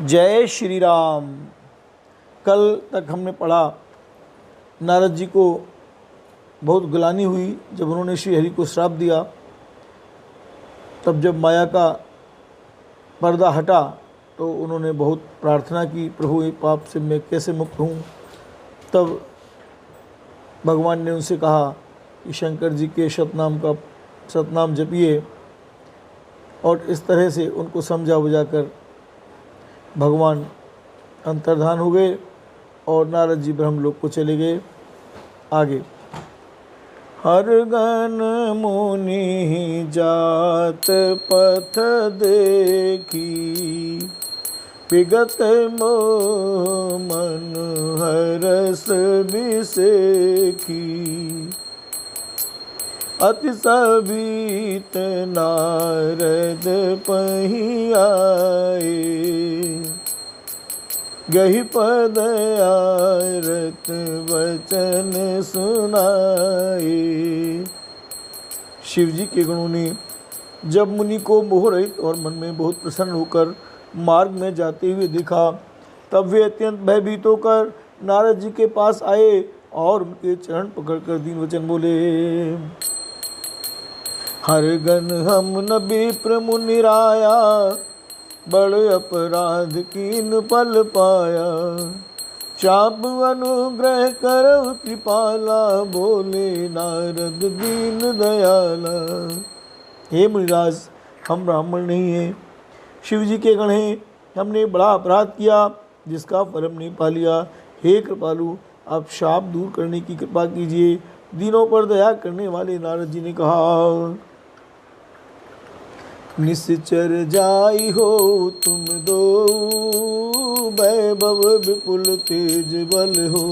जय श्री राम। कल तक हमने पढ़ा नारद जी को बहुत ग्लानि हुई जब उन्होंने श्री हरि को श्राप दिया। तब जब माया का पर्दा हटा तो उन्होंने बहुत प्रार्थना की, प्रभु ये पाप से मैं कैसे मुक्त हूँ। तब भगवान ने उनसे कहा कि शंकर जी के सतनाम जपिए, और इस तरह से उनको समझा बुझाकर भगवान अंतर्धान हो गए और नारद जी ब्रह्मलोक को चले गए। आगे हर गण मुनि जात पथ देखी, विगत मोह मन हरस बिसेखी। अति सभीत नारद पही आए, गही पद आरत वचन सुनाए। शिव जी के गणों ने जब मुनि को मोह रहित और मन में बहुत प्रसन्न होकर मार्ग में जाते हुए देखा, तब वे अत्यंत भयभीत होकर नारद जी के पास आए और उनके चरण पकड़कर दीन वचन बोले। हर गण हम न विप्र मुनि राया, बड़ अपराध कीन पल पाया। चाप अनुग्रह करौ कृपाला, बोले नारद दीन दयाला। हे मुनिराज, हम ब्राह्मण नहीं हैं, शिव जी के गण हैं। हमने बड़ा अपराध किया जिसका फल हम नहीं पा लिया। हे कृपालु, आप शाप दूर करने की कृपा कीजिए। दीनों पर दया करने वाले नारद जी ने कहा, निश्चर जाई हो तुम दो, वैभव विपुल तेज बल हो।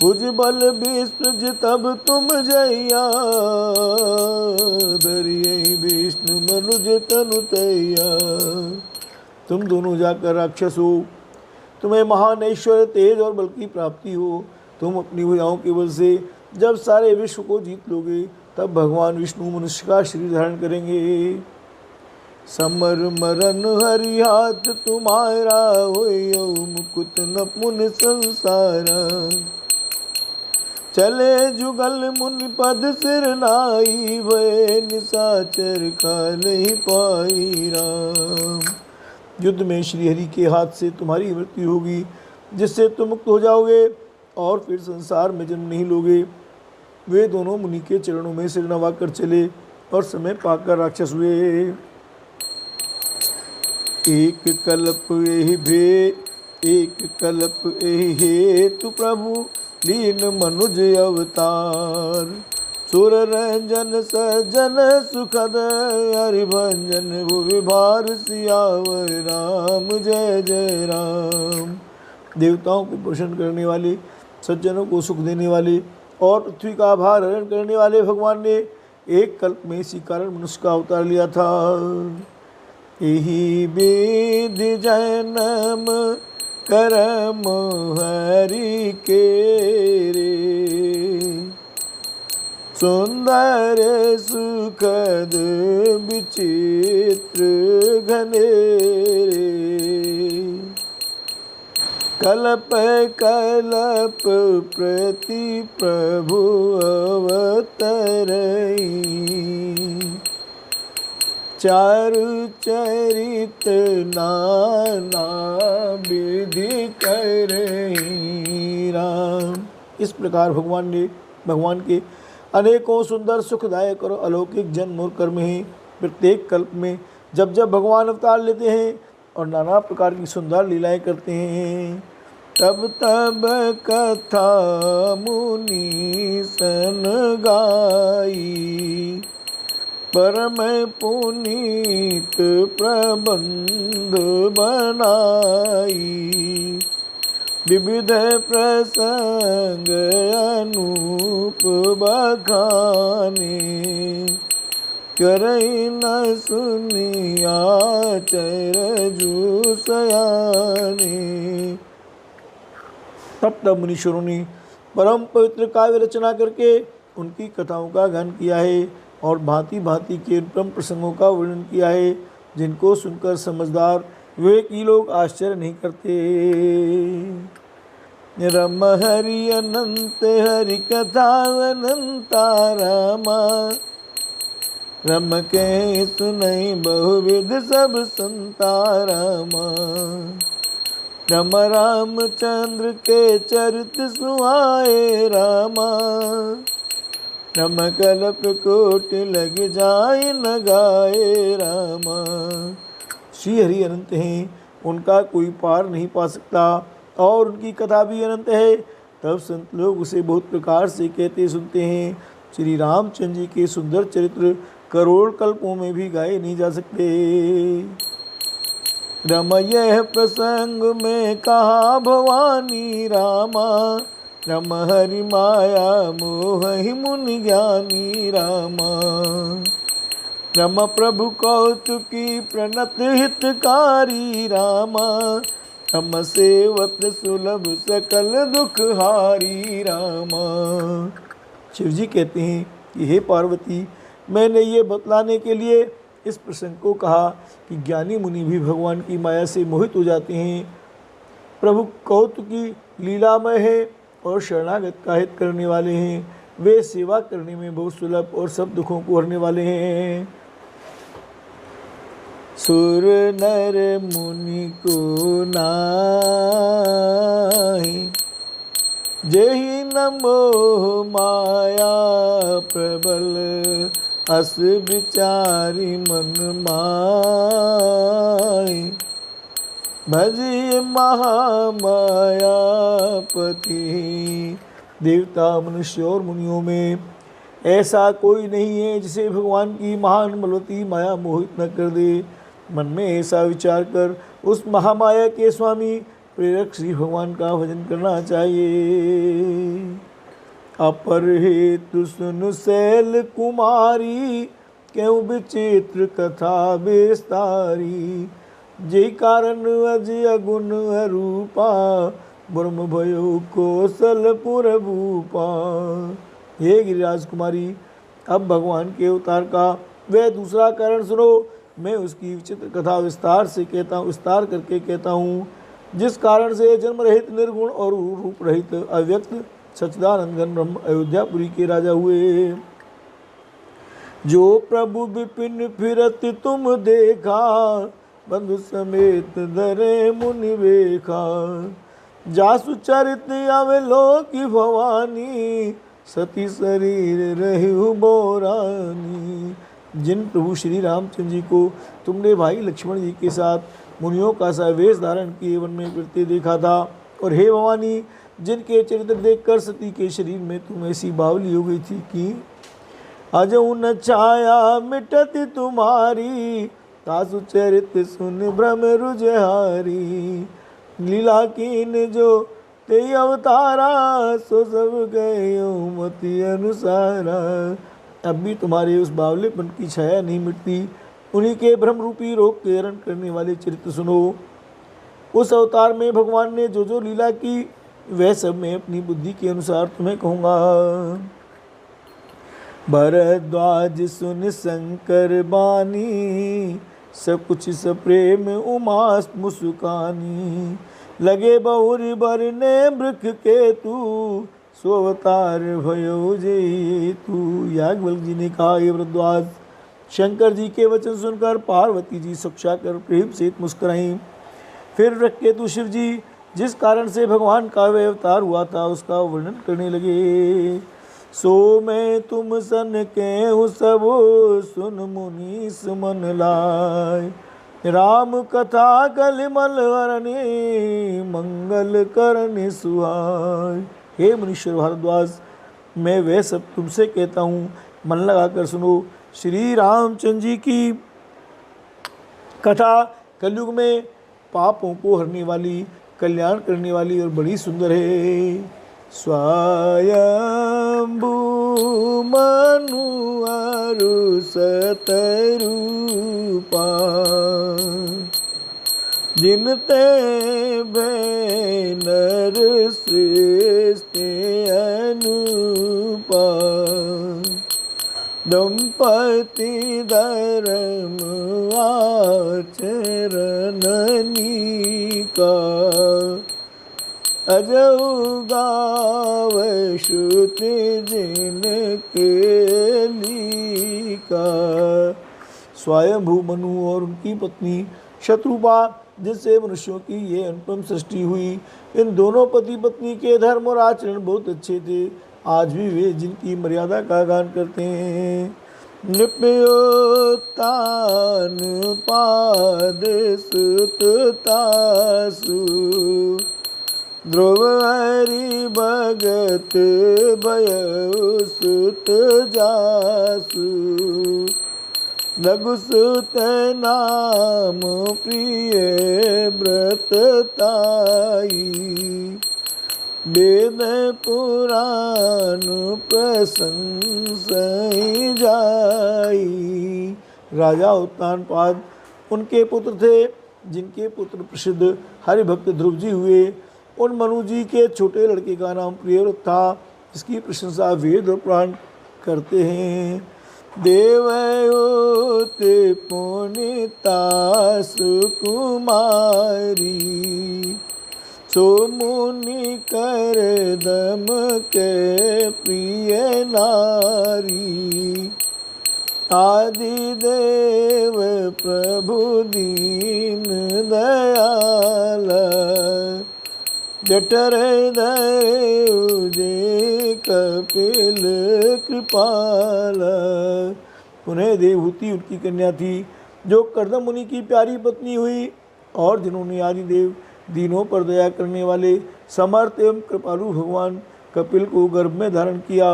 भुज बल विष्णुज तब तुम जैया, धरियै विष्णु मनुज तनु तैया। तुम दोनों जाकर राक्षस हो, तुम्हें महान ऐश्वर्य तेज और बल की प्राप्ति हो। तुम अपनी भुजाओं के बल से जब सारे विश्व को जीत लोगे, तब भगवान विष्णु मनुष्य का शरीर धारण करेंगे। समर मरन हरि हाथ तुम्हारा, होयो मुकुट न पुन संसारा। चले जुगल मुनि पद सिर नाई, वे निशाचर काल ही पाई राम। युद्ध में श्री हरि के हाथ से तुम्हारी मृत्यु होगी, जिससे तुम मुक्त हो जाओगे और फिर संसार में जन्म नहीं लोगे। वे दोनों मुनि के चरणों में सिर नवा कर चले और समय पाकर राक्षस हुए। एक कल्प एहि भे, एक कल्प एहि हेतु प्रभु, लीन मनुज अवतार। सुर रंजन सज्जन सुखद, हरिभंजन भुवि भार सियावर राम। जय जय राम। देवताओं को प्रसन्न करने वाले, सज्जनों को सुख देने वाले और पृथ्वी का भार हरण करने वाले भगवान ने एक कल्प में इसी कारण मनुष्य का अवतार लिया था। यही विधि जन्म करम हरि के रे, सुंदर सुखद विचित्र घनेरे। कल्प कल्प प्रति प्रभु अवतरई, चारु चरित नाना विधि करई राम। इस प्रकार भगवान के अनेकों सुंदर सुखदायक और अलौकिक जन्म और कर्म हैं। प्रत्येक कल्प में जब जब भगवान अवतार लेते हैं और नाना प्रकार की सुंदर लीलाएं करते हैं, तब तब कथा मुनि सन गाई। परम पुनीत प्रबंध बनाई, विविध प्रसंग अनूप बखाने। करई न सुनिया चरजू सयाने। तब मुनीश्वरों ने परम पवित्र काव्य रचना करके उनकी कथाओं का गान किया है और भांति भांति के परम प्रसंगों का वर्णन किया है। जिनको सुनकर समझदार विवेकी लोग आश्चर्य नहीं करते। रम हरि अनंत हरि कथा अनंता रामा, रम के सुनई बहुविध सब संता रामा। रम रामचंद्र के चरित सुहाए रामा, रम कल्प कोट लग जाए न गाए रामा। श्री हरि अनंत हैं, उनका कोई पार नहीं पा सकता और उनकी कथा भी अनंत है। तब संत लोग उसे बहुत प्रकार से कहते सुनते हैं। श्री रामचंद्र जी के सुंदर चरित्र करोड़ कल्पों में भी गाए नहीं जा सकते। रम यह प्रसंग में कहा भवानी रामा, रम हरि माया मोह ही मुनि ज्ञानी रामा। रम प्रभु कौतुकी प्रणत हितकारी रामा, रम सेवत सुलभ सकल दुख हारी रामा। शिव जी कहते हैं कि हे पार्वती, मैंने ये बतलाने के लिए इस प्रसंग को कहा कि ज्ञानी मुनि भी भगवान की माया से मोहित हो जाते हैं। प्रभु कौतुकी लीलामय है और शरणागत का हित करने वाले हैं। वे सेवा करने में बहुत सुलभ और सब दुखों को हरने वाले हैं। सुर नर मुनि को नाहि, जेहि न मोह माया प्रबल, अस विचारी मन माहि। भजिए महामायापति। देवता मनुष्य और मुनियों में ऐसा कोई नहीं है जिसे भगवान की महान बलवती माया मोहित न कर दे। मन में ऐसा विचार कर उस महामाया के स्वामी प्रेरक श्री भगवान का भजन करना चाहिए। अपर हेतु सुन शैल कुमारी, क्यों विचित्र कथा विस्तारी। जे कारण अज अगुण अरूपा, ब्रह्म भयो कौशलपुर भूपा। हे गिरिराज कुमारी, अब भगवान के अवतार का वह दूसरा कारण सुनो। मैं उसकी विचित्र कथा विस्तार करके कहता हूँ, जिस कारण से जन्म रहित निर्गुण और रूप रहित अव्यक्त सच्चिदानंद घन ब्रह्म अयोध्यापुरी के राजा हुए। जो प्रभु विपिन फिरत तुम देखा, बंधु समेत धरे मुनि बेखा। जासु चरित अवलोकी भवानी, सती शरीर रहु बोरानी। जिन प्रभु श्री रामचंद्र जी को तुमने भाई लक्ष्मण जी के साथ मुनियों का सा वेश धारण किए वन में फिरते देखा था, और हे भवानी, जिनके चरित्र देखकर सती के शरीर में तुम ऐसी बावली हो गई थी कि अजऊ न छाया मिटत तुम्हारी। तासु चरित सुन भ्रम रुझहारी। लीला कीन जो ते अवतारा, सो सब गयो मति अनुसारा। अब भी तुम्हारे उस बावलेपन की छाया नहीं मिटती। उन्हीं के भ्रम रूपी रोग के हरण करने वाले चरित्र सुनो। उस अवतार में भगवान ने जो जो लीला की, वह सब मैं अपनी बुद्धि के अनुसार तुम्हें कहूँगा। भरद्वाज सुन शंकर बानी, सब कुछ सप्रेम उमास मुस्कानी। लगे बहुरी बरने वृक्ष के तू, सो अवतार भयो जे तू। याज्ञवल्क्य जी ने कहा, हे भरद्वाज, शंकर जी के वचन सुनकर पार्वती जी सक्षाकर प्रेम से मुस्कुराई। फिर वृक्षकेतु शिव जी जिस कारण से भगवान का वह अवतार हुआ था, उसका वर्णन करने लगे। सो मैं तुम सन के सब सुन मुनि सुमन लाय। राम कथा कलिमल हरने, मंगल करने सुहाय। हे मुनीश्वर भारद्वाज, मैं वह सब तुमसे कहता हूँ, मन लगाकर सुनो। श्री रामचंद्र जी की कथा कलयुग में पापों को हरने वाली, कल्याण करने वाली और बड़ी सुंदर है। स्वयंभू मनु अरु सतरूपा, जिनते नर सृष्टि अनुपा। दंपति धर्म आचरणनी का, अजऊ गाव श्रुति जिनके लिका। स्वयंभू मनु और उनकी पत्नी शत्रुपा, जिससे मनुष्यों की ये अनुपम सृष्टि हुई, इन दोनों पति पत्नी के धर्म और आचरण बहुत अच्छे थे। आज भी वे जिनकी मर्यादा का गान करते हैं। नृपयोत्तान पाद सुततासु, ध्रुव हरि भगत भयो सुत जासु। रघुसुत नाम प्रिय व्रतताई, वेद पुराण प्रशंसई जाई। राजा उत्तानपाद उनके पुत्र थे, जिनके पुत्र प्रसिद्ध हरिभक्त ध्रुव जी हुए। उन मनु जी के छोटे लड़के का नाम प्रियव्रत था, जिसकी प्रशंसा वेद और पुराण करते हैं। देवयोते पुनीता सुकुमारी, सो मुनि कर दम के प्रिय नारी। आदि देव प्रभु दीन दयाल, जठर धरे उजे कपिल कृपाल। उन्हें देवहूति उनकी कन्या थी, जो कर्दम मुनि की प्यारी पत्नी हुई, और जिन्होंने आदिदेव दीनों पर दया करने वाले समर्थ एवं कृपालु भगवान कपिल को गर्भ में धारण किया।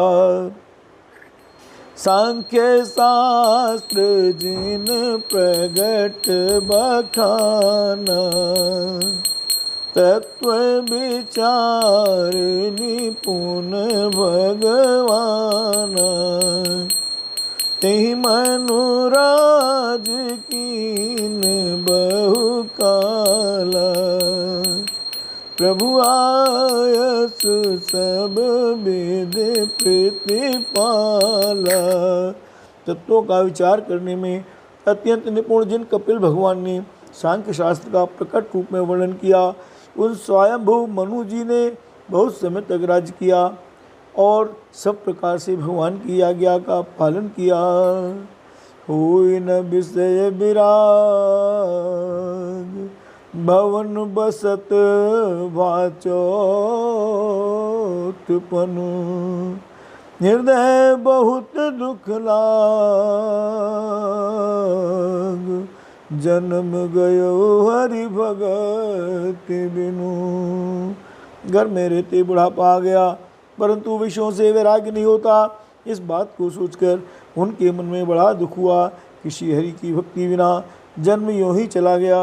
सांख्य शास्त्र जिन प्रगट बखाना, तत्व विचार निपुण भगवान। तेहि मनुराज कीन बहु काला, प्रभु आयस सब वेद प्रतिपाला। तत्वों का विचार करने में अत्यंत निपुण जिन कपिल भगवान ने सांख्य शास्त्र का प्रकट रूप में वर्णन किया, उन स्वयंभू मनु जी ने बहुत समय तक राज्य किया और सब प्रकार से भगवान की आज्ञा का पालन किया। होय न विषय विराग, भवन बसत वाचोत्पन्न। हृदय बहुत दुख लाग, जन्म गयो हरि भगत बिनु। घर में रहते बुढ़ापा आ गया, परंतु विषयों से वैराग्य नहीं होता। इस बात को सोचकर उनके मन में बड़ा दुख हुआ कि श्री हरि की भक्ति बिना जन्म यूं ही चला गया।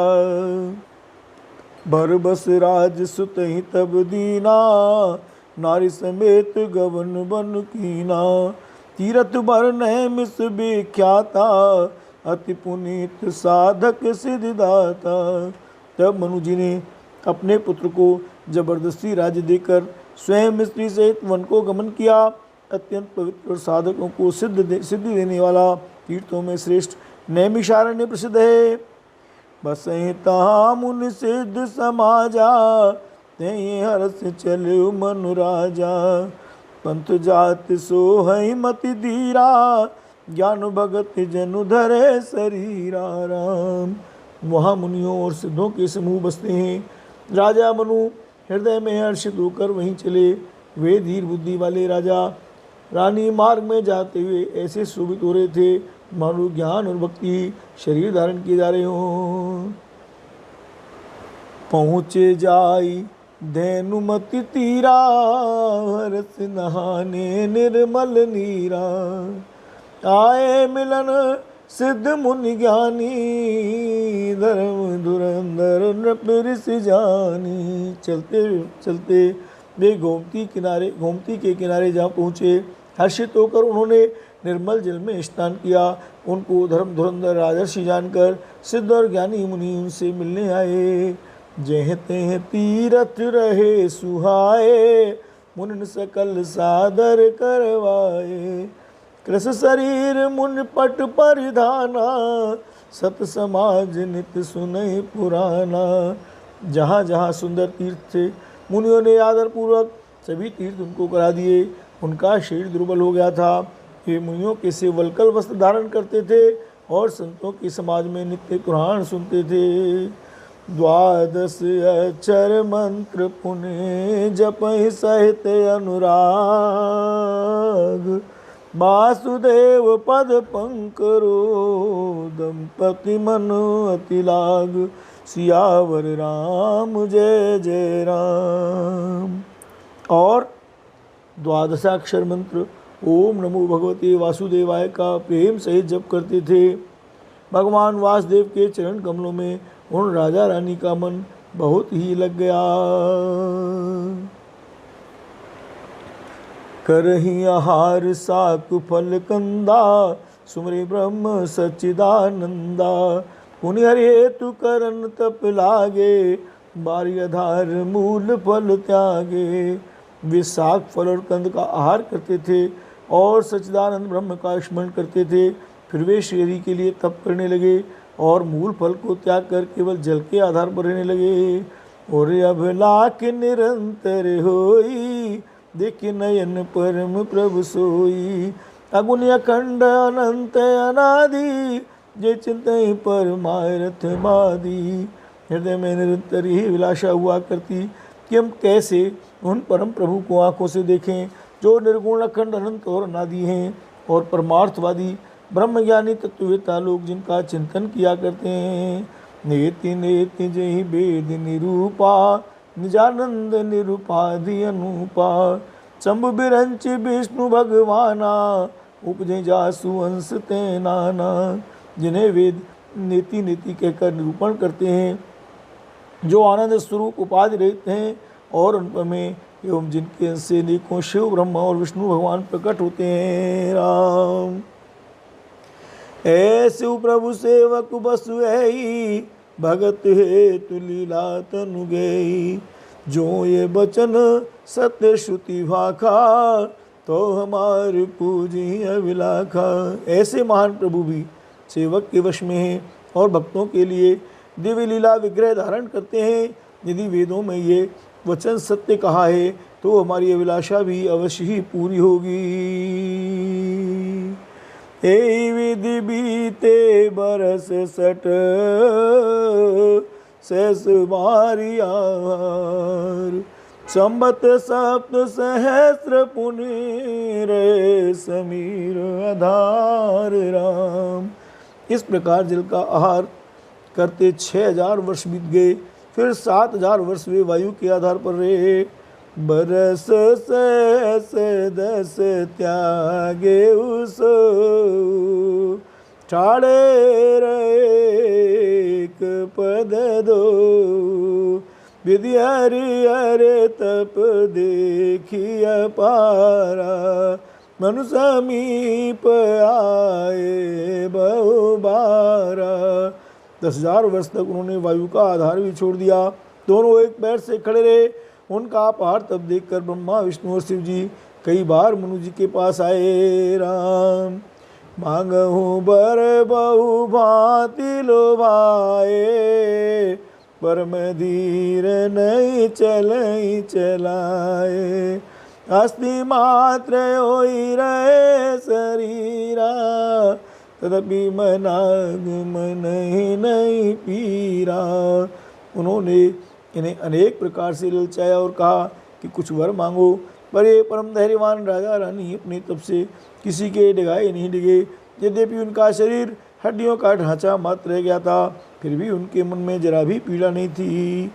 भर बस राज सुत ही तब दीना, नारी समेत गवन बन कीना। तीरथ भर नैमिष विख्याता, अति पुनीत साधक सिद्धिदाता। तब मनु जी ने अपने पुत्र को जबरदस्ती राज्य देकर स्वयं स्त्री सहित वन को गमन किया। अत्यंत पवित्र और साधकों को सिद्धि देने वाला तीर्थों में श्रेष्ठ नैमिषारण्य प्रसिद्ध है। बसहि तहाँ मुनि सिद्ध समाजा, तेहि हर्ष चलो मनु राजा। पंथ जात सोहै मति धीरा, ज्ञान भगत जनु धरे शरीरा राम। वहाँ मुनियों और सिद्धों के समूह बसते हैं। राजा मनु हृदय में हर्षित होकर वहीं चले। वे धीर बुद्धि वाले राजा रानी मार्ग में जाते हुए ऐसे शोभित हो रहे थे मानो ज्ञान और भक्ति शरीर धारण किए जा रहे हों। पहुँचे जाई धैनुमति तीरा, हर्ष नहाने निर्मल नीरा। आए मिलन सिद्ध मुनि ज्ञानी, धर्म धुरंधर नृप ऋषि जानी। चलते चलते वे गोमती के किनारे जहाँ पहुँचे, हर्षित होकर उन्होंने निर्मल जल में स्नान किया। उनको धर्म धुरंधर राजर्षि जानकर सिद्ध और ज्ञानी मुनि उनसे मिलने आए। जह तेह तीरथ रहे सुहाए, मुनि सकल सादर करवाए। कृष शरीर मुन पट परिधाना, सत समाज नित सुनहि पुराना। जहाँ जहाँ सुंदर तीर्थ थे मुनियों ने आदर पूर्वक सभी तीर्थ उनको करा दिए। उनका शरीर दुर्बल हो गया था। वे मुनियों के से वलकल वस्त्र धारण करते थे और संतों के समाज में नित्य कुरान सुनते थे। द्वादश अक्षर मंत्र पुण्य जपहि सहित अनुराग, वासुदेव पद पंकरो दंपति मनु अति लाग। सियावर राम जय जय राम। और द्वादशाक्षर मंत्र ओम नमो भगवते वासुदेवाय का प्रेम सहित जप करते थे। भगवान वासुदेव के चरण कमलों में उन राजा रानी का मन बहुत ही लग गया। करही आहार साक फल कंदा, सुमरे ब्रह्म सच्चिदानंदा। पुनि हरि हेतु करन तप लागे, बारी आधार मूल फल त्यागे। वे साग फल और कंद का आहार करते थे और सच्चिदानंद ब्रह्म का स्मरण करते थे। फिर वे श्रीहरि के लिए तप करने लगे और मूल फल को त्याग कर केवल जल के आधार पर रहने लगे। और अब लाख निरंतर होई, देख नयन परम प्रभु सोई। अगुन अखंड अनंत अनादि, जे चिंतहि परमारथ मादी। हृदय में निरंतर ही विलासा हुआ करती कि हम कैसे उन परम प्रभु को आँखों से देखें जो निर्गुण अखंड अनंत और अनादि हैं और परमार्थवादी ब्रह्मज्ञानी तत्ववेता लोग जिनका चिंतन किया करते हैं। नेति नेति जहि वेद निरूपा, निजानंद निरूपाधि अनुपा। शंभु बिरंच विष्णु भगवाना, उपजे जासु अंश ते नाना। जिन्हें वेद नेति नेति कहकर निरूपण करते हैं, जो आनंद स्वरूप उपाधि रहित हैं और उनमें एवं जिनके अंश से अनेकों शिव ब्रह्मा और विष्णु भगवान प्रकट होते हैं। राम ऐसे प्रभु सेवक बसु ऐ, भगत हेतु लीला तनु गई। जो ये बचन सत्य श्रुति भाखा, तो हमारे पूजी अभिलाखा। ऐसे महान प्रभु भी सेवक के वश में हैं और भक्तों के लिए दिव्य लीला विग्रह धारण करते हैं। यदि वेदों में ये वचन सत्य कहा है तो हमारी अभिलाषा भी अवश्य ही पूरी होगी। ए विधि बीते बरस सट, सहस बारियार। संबत सप्त सहस्र पुनि, रे समीर आधार राम। इस प्रकार जल का आहार करते 6000 वर्ष बीत गए। फिर 7000 वर्ष वे वायु के आधार पर रहे। बरस सहस 10 त्यागे उसो, ठाड़े एक पद दो। विधि हरि हरे तप देखिय पारा, मनु समीप आए बहु बारा। 10,000 वर्ष तक उन्होंने वायु का आधार भी छोड़ दिया। दोनों एक पैर से खड़े रहे। उनका पहाड़ तब देखकर ब्रह्मा विष्णु और शिव जी कई बार मनु जी के पास आए। राम मांगहूँ बर बहु भांति लोभाए, परम धीर नहीं चलई चलाए। अस्थि मात्र होई रहे शरीरा, तदपि मनाग मन ही नहीं पीरा। उन्होंने इन्हें अनेक प्रकार से ललचाया और कहा कि कुछ वर मांगो, पर ये परम धैर्यवान राजा रानी अपने तप से किसी के डिगाए नहीं डिगे। यद्यपि उनका शरीर हड्डियों का ढांचा मात्र रह गया था, फिर भी उनके मन में जरा भी पीड़ा नहीं थी।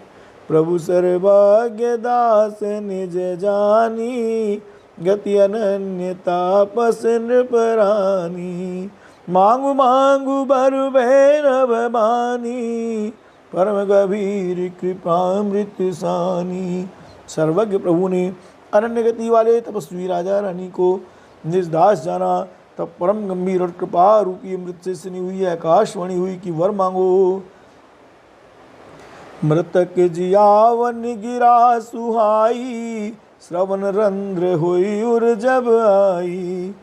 प्रभु सर्वज्ञ दास निज जानी, गति अनन्य तापस नृपरानी। मांगू मांगू बर भैरव बानी, परम गभीर कृपामृत सानी। सर्वज्ञ प्रभु ने अनन्य गति वाले तपस्वी राजा रानी को निर्दास जाना। तब परम गंभीर और कृपा रूपी अमृत से सुनी हुई आकाशवाणी हुई कि वर मांगो। मृतक जियावन गिरा सुहाई, श्रवण रंध्र हुई उर जब आई।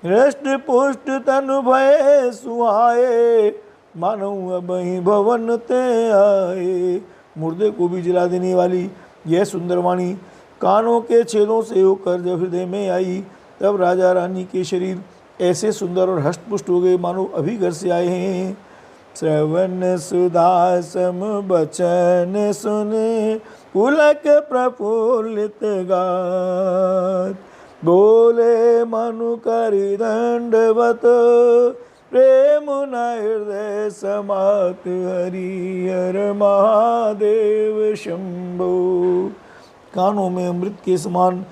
हृष्ट पुष्ट तनु भय सुहाए, मानव अब ही भवन ते आए। मुर्दे को भी जला देने वाली यह सुंदर वाणी कानों के छेदों से होकर जब हृदय में आई, तब राजा रानी के शरीर ऐसे सुंदर और हष्टपुष्ट हो गए मानो अभी घर से आए हैं। श्रवण सुधा सम बचन सुने, पुलक प्रफुल्लित गात, बोले मनु करि दंडवत, प्रेम न हृदय समात, हरि हर महादेव शंभो। कानों में अमृत के समान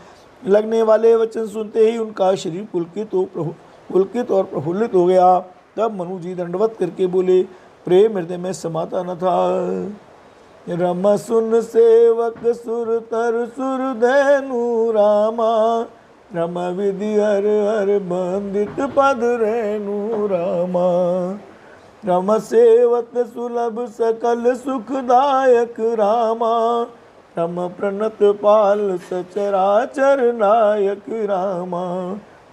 लगने वाले वचन सुनते ही उनका शरीर पुलकित और प्रफुल्लित हो गया। तब मनु जी दंडवत करके बोले, प्रेम हृदय में समाता न था। रम सुन सेवक सुर तर सुर धैनु रामा, रम विधि हर हर बंदित पद रेणु रामा। रम सेवत सुलभ सकल सुखदायक रामा, रम प्रणत पाल सचराचर नायक रामा।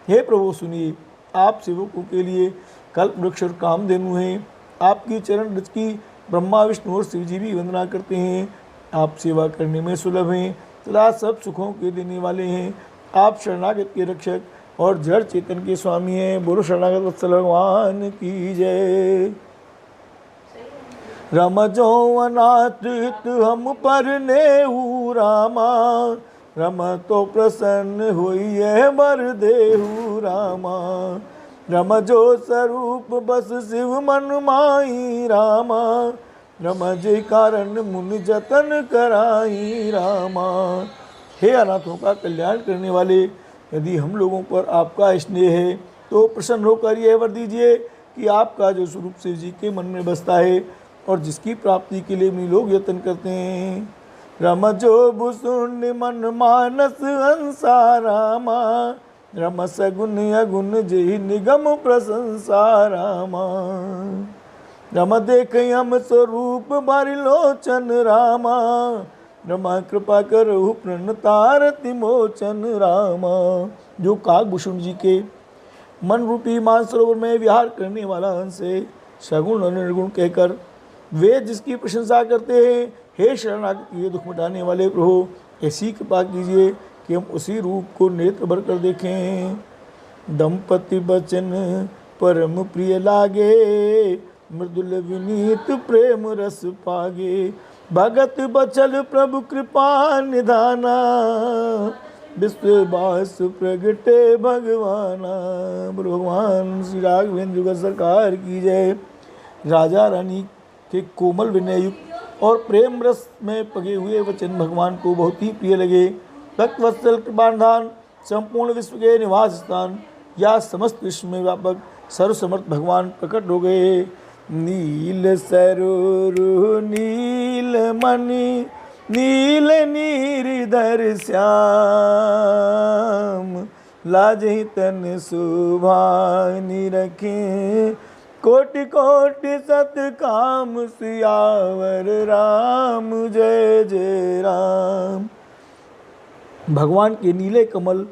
हे प्रभु सुनिए, आप सेवकों के लिए कल्प वृक्ष और कामधेनु हैं। आपकी चरण रज की ब्रह्मा विष्णु और शिव जी भी वंदना करते हैं। आप सेवा करने में सुलभ हैं तथा सब सुखों के देने वाले हैं। आप शरणागत के रक्षक और जड़ चेतन के स्वामी हैं। बोलो शरणागत वत्सल भगवान की जय। रम जो अनाथ हम पर नेहु रामा, रम तो प्रसन्न होइए बर देहु रामा। रम जो स्वरूप बस शिव मन माई रामा, रम जय कारण मुनि जतन कराई रामा। हे अनाथों का कल्याण करने वाले, यदि हम लोगों पर आपका स्नेह है तो प्रसन्न होकर यह वर दीजिए कि आपका जो स्वरूप शिव जी के मन में बसता है और जिसकी प्राप्ति के लिए भी लोग यत्न करते हैं। रम जो भुसुंड मन मानस हंसा रामा, रम सगुन अगुन जय निगम प्रशंसा रामा। रम देख हम स्वरूप बारिलोचन रामा, रमा कृपा करहु प्रणतारति मोचन रामा। जो काकभूषण जी के मन रूपी मानसरोवर में विहार करने वाला हंस है, सगुण और निर्गुण कहकर वे जिसकी प्रशंसा करते हैं, हे शरणागत ये दुख मिटाने वाले प्रभु, ऐसी कृपा कीजिए कि हम उसी रूप को नेत्र भर कर देखें। दंपति बचन परम प्रिय लागे, मृदुल विनीत प्रेम रस पागे। भगत बचल प्रभु कृपा निधाना, विश्ववास प्रगटे भगवाना। बोलो भगवान श्री राघवेंद्र का सरकार की जय। राजा रानी के कोमल विनय युक्त और प्रेम रस में पगे हुए वचन भगवान को बहुत ही प्रिय लगे। भक्त वत्सल कृपाधान, संपूर्ण विश्व के निवास स्थान या समस्त विश्व में व्यापक सर्वसमर्थ भगवान प्रकट हो गए। नील सरोरु नील मणि, नील नीरधर श्याम। लाजहि तन सुभानि रखे, कोटि कोटि सत काम सियावर राम। जय जय राम। भगवान के नीले कमल,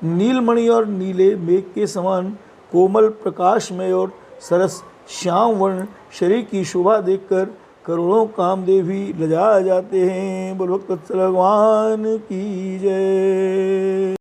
नीलमणि और नीले मेघ के समान कोमल प्रकाशमय और सरस श्याम वर्ण शरीर की शोभा देखकर करोड़ों कामदेव भी लजा जाते हैं। बोलो भक्त वत्सल भगवान की जय।